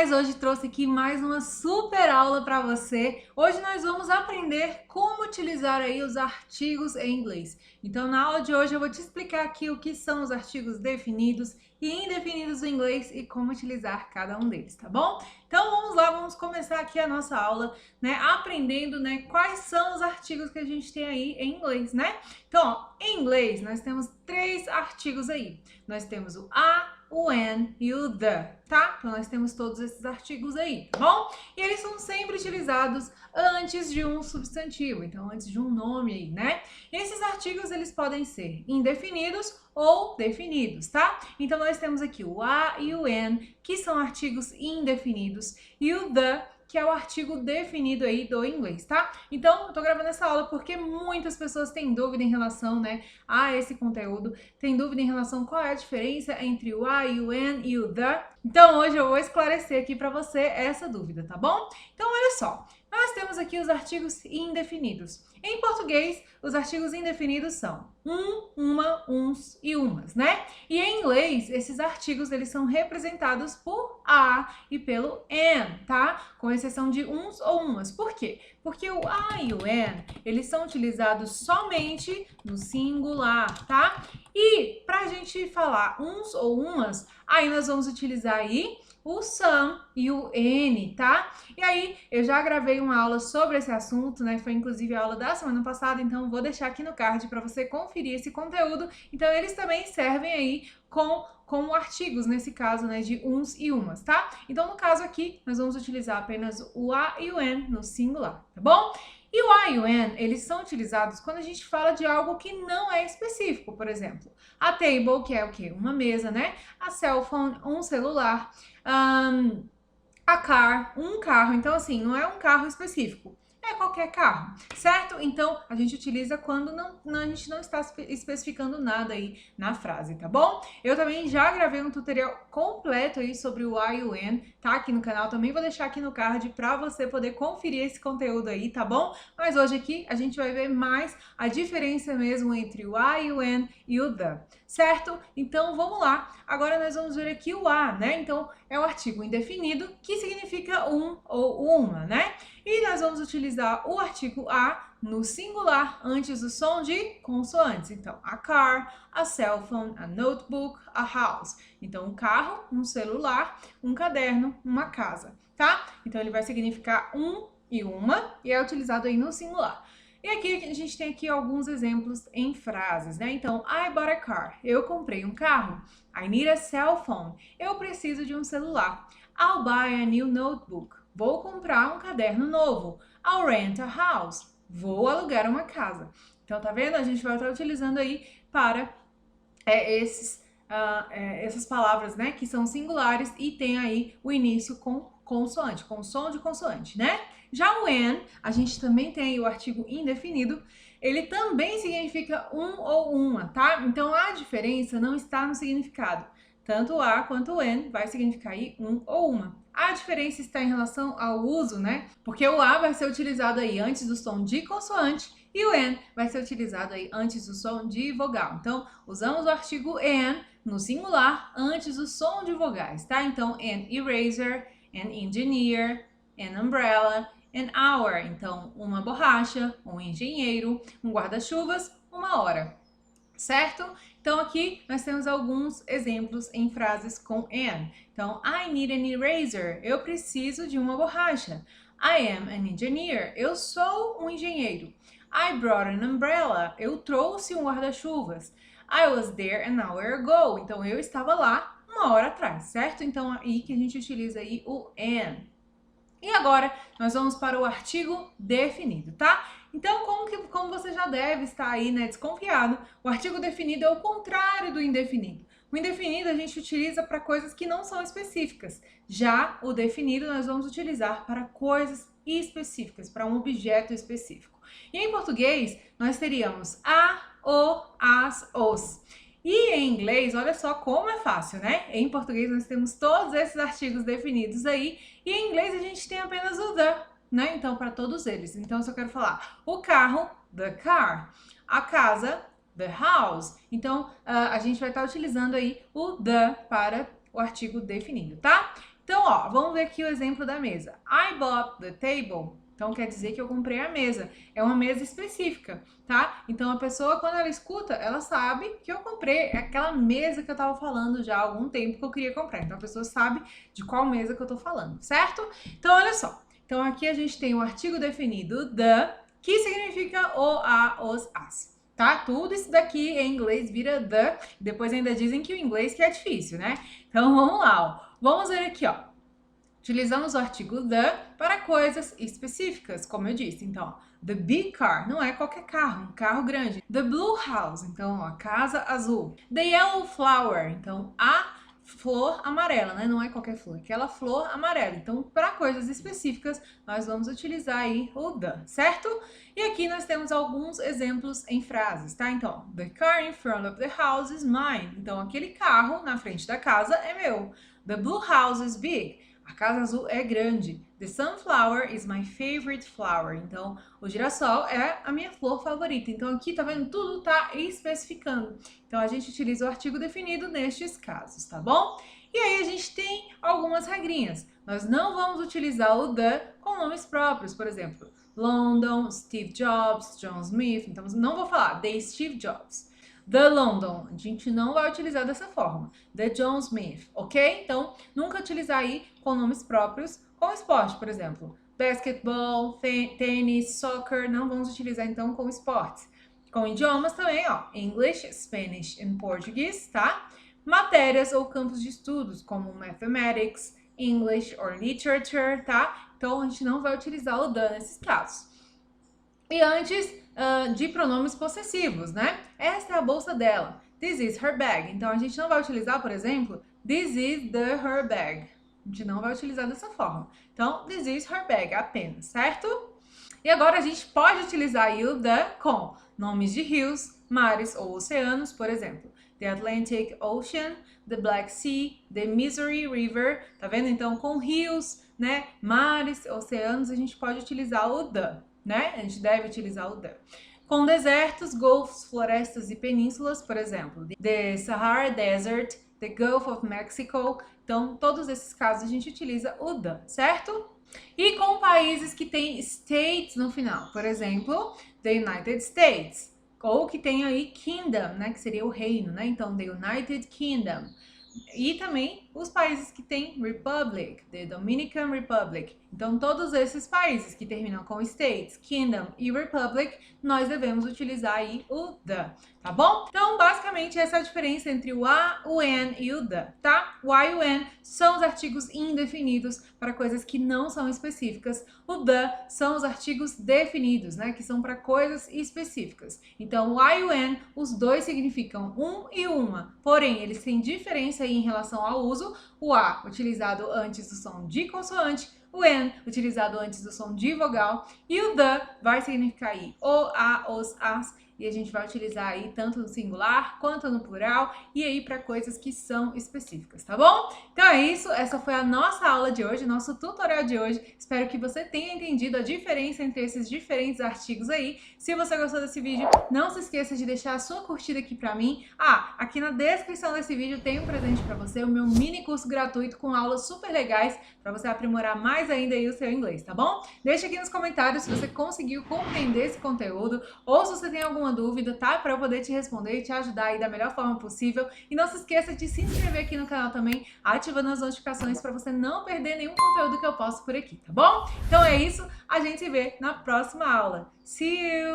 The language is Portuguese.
demais! Hoje trouxe aqui mais uma super aula para você. Hoje nós vamos aprender como utilizar aí os artigos em inglês. Então, na aula de hoje eu vou te explicar aqui o que são os artigos definidos e indefinidos do inglês e como utilizar cada um deles, tá bom? Então, vamos lá, vamos começar aqui a nossa aula, né, aprendendo, né, quais são os artigos que a gente tem aí em inglês, né? Então, ó, em inglês nós temos 3 artigos aí. Nós temos o a, o an e o the, tá? Então, nós temos todos esses artigos aí, tá bom? E eles são sempre utilizados antes de um substantivo, então antes de um nome aí, né? E esses artigos, eles podem ser indefinidos ou definidos, tá? Então, nós temos aqui o a e o an, que são artigos indefinidos, e o the, que é o artigo definido aí do inglês, tá? Então, eu tô gravando essa aula porque muitas pessoas têm dúvida em relação, né, a esse conteúdo, tem dúvida em relação qual é a diferença entre o a e o an e o the. Então, hoje eu vou esclarecer aqui pra você essa dúvida, tá bom? Então, olha só, nós temos aqui os artigos indefinidos. Em português, os artigos indefinidos são uma, uns e umas, né? E em inglês, esses artigos, eles são representados por a e pelo an, tá? Com exceção de uns ou umas. Por quê? Porque o a e o an, eles são utilizados somente no singular, tá? E pra gente falar uns ou umas, aí nós vamos utilizar aí o some e o n, tá? E aí, eu já gravei uma aula sobre esse assunto, né? Foi inclusive a aula da semana passada, então vou deixar aqui no card para você conferir esse conteúdo. Então, eles também servem aí como artigos, nesse caso, né, de uns e umas, tá? Então, no caso aqui, nós vamos utilizar apenas o a e o an no singular, tá bom? E o a e o an, eles são utilizados quando a gente fala de algo que não é específico, por exemplo, a table, que é o quê? Uma mesa, né? A cell phone, um celular, a car, um carro. Então, assim, não é um carro específico, é qualquer carro, certo? Então, a gente utiliza quando a gente não está especificando nada aí na frase, tá bom? Eu também já gravei um tutorial completo aí sobre o a e o an, tá? Aqui no canal, também vou deixar aqui no card pra você poder conferir esse conteúdo aí, tá bom? Mas hoje aqui a gente vai ver mais a diferença mesmo entre o a e o an e o the, certo? Então, vamos lá. Agora nós vamos ver aqui o a, né? Então, é o artigo indefinido, que significa um ou uma, né? E nós vamos utilizar o artigo a no singular antes do som de consoantes. Então, a car, a cell phone, a notebook, a house. Então, um carro, um celular, um caderno, uma casa, tá? Então, ele vai significar um e uma e é utilizado aí no singular. E aqui a gente tem aqui alguns exemplos em frases, né? Então, I bought a car. Eu comprei um carro. I need a cell phone. Eu preciso de um celular. I'll buy a new notebook. Vou comprar um caderno novo. I'll rent a house. Vou alugar uma casa. Então, tá vendo? A gente vai estar utilizando aí para essas palavras, né? Que são singulares e tem aí o início com consoante, com som de consoante, né? Já o an, a gente também tem aí o artigo indefinido. Ele também significa um ou uma, tá? Então, a diferença não está no significado. Tanto o a quanto o an vai significar aí um ou uma. A diferença está em relação ao uso, né? Porque o a vai ser utilizado aí antes do som de consoante e o an vai ser utilizado aí antes do som de vogal. Então, usamos o artigo an no singular antes do som de vogais, tá? Então, an eraser, an engineer, an umbrella, an hour. Então, uma borracha, um engenheiro, um guarda-chuvas, uma hora. Certo? Então, aqui nós temos alguns exemplos em frases com an. Então, I need an eraser. Eu preciso de uma borracha. I am an engineer. Eu sou um engenheiro. I brought an umbrella. Eu trouxe um guarda-chuvas. I was there an hour ago. Então, eu estava lá uma hora atrás, certo? Então, aí que a gente utiliza aí o an. E agora, nós vamos para o artigo definido, tá? Então, como você já deve estar aí, né, desconfiado, o artigo definido é o contrário do indefinido. O indefinido a gente utiliza para coisas que não são específicas. Já o definido nós vamos utilizar para coisas específicas, para um objeto específico. E em português, nós teríamos a, o, as, os. E em inglês, olha só como é fácil, né? Em português nós temos todos esses artigos definidos aí, e em inglês a gente tem apenas o the, né? Então, para todos eles. Então, se eu quero falar o carro, the car, a casa, the house. Então, a gente vai estar utilizando aí o the para o artigo definido, tá? Então, ó, vamos ver aqui o exemplo da mesa. I bought the table. Então, quer dizer que eu comprei a mesa. É uma mesa específica, tá? Então, a pessoa, quando ela escuta, ela sabe que eu comprei aquela mesa que eu tava falando já há algum tempo que eu queria comprar. Então, a pessoa sabe de qual mesa que eu tô falando, certo? Então, olha só. Então, aqui a gente tem o artigo definido the, que significa o, a, os, as. Tá? Tudo isso daqui em inglês vira the. Depois ainda dizem que o inglês que é difícil, né? Então, vamos lá, ó. Vamos ver aqui, ó. Utilizamos o artigo the para coisas específicas, como eu disse. Então, the big car não é qualquer carro, um carro grande. The blue house, então, a casa azul. The yellow flower, então, a flor amarela, né? Não é qualquer flor, é aquela flor amarela. Então, para coisas específicas, nós vamos utilizar aí o the, certo? E aqui nós temos alguns exemplos em frases, tá? Então, the car in front of the house is mine. Então, aquele carro na frente da casa é meu. The blue house is big. A casa azul é grande. The sunflower is my favorite flower. Então, o girassol é a minha flor favorita. Então, aqui, tá vendo? Tudo tá especificando. Então, a gente utiliza o artigo definido nestes casos, tá bom? E aí, a gente tem algumas regrinhas. Nós não vamos utilizar o the com nomes próprios. Por exemplo, London, Steve Jobs, John Smith. Então, não vou falar the Steve Jobs. The London, a gente não vai utilizar dessa forma. The John Smith, ok? Então, nunca utilizar aí com nomes próprios com esporte, por exemplo. Basketball, tênis, soccer, não vamos utilizar então com esportes. Com idiomas também, ó, English, Spanish e português, tá? Matérias ou campos de estudos, como Mathematics, English or Literature, tá? Então, a gente não vai utilizar o the nesses casos. E antes de pronomes possessivos, né? Esta é a bolsa dela. This is her bag. Então, a gente não vai utilizar, por exemplo, this is her bag. A gente não vai utilizar dessa forma. Então, this is her bag apenas, certo? E agora a gente pode utilizar aí o the com nomes de rios, mares ou oceanos, por exemplo. The Atlantic Ocean, the Black Sea, the Missouri River. Tá vendo? Então, com rios, né, mares, oceanos, a gente pode utilizar o the. Né? A gente deve utilizar o the. Com desertos, golfos, florestas e penínsulas, por exemplo, the Sahara Desert, the Gulf of Mexico. Então, todos esses casos a gente utiliza o the, certo? E com países que tem states no final, por exemplo, the United States, ou que tem aí kingdom, né, que seria o reino, né? Então, the United Kingdom. E também os países que têm Republic, the Dominican Republic. Então, todos esses países que terminam com States, Kingdom e Republic, nós devemos utilizar aí o the, tá bom? Então, basicamente, essa é a diferença entre o a, o an e o the, tá? O a e o an são os artigos indefinidos para coisas que não são específicas. O the são os artigos definidos, né? Que são para coisas específicas. Então, o a e o an, os dois significam um e uma. Porém, eles têm diferença aí em relação ao uso. O a utilizado antes do som de consoante, o an utilizado antes do som de vogal e o the vai significar aí o, a, os, as. E a gente vai utilizar aí tanto no singular quanto no plural e aí para coisas que são específicas, tá bom? Então é isso, essa foi a nossa aula de hoje, nosso tutorial de hoje. Espero que você tenha entendido a diferença entre esses diferentes artigos aí. Se você gostou desse vídeo, não se esqueça de deixar a sua curtida aqui pra mim. Ah, aqui na descrição desse vídeo tem um presente pra você, o meu mini curso gratuito com aulas super legais pra você aprimorar mais ainda aí o seu inglês, tá bom? Deixa aqui nos comentários se você conseguiu compreender esse conteúdo ou se você tem alguma dúvida, tá? Para eu poder te responder e te ajudar aí da melhor forma possível. E não se esqueça de se inscrever aqui no canal também, ativando as notificações para você não perder nenhum conteúdo que eu posto por aqui, tá bom? Então é isso, a gente se vê na próxima aula. See you!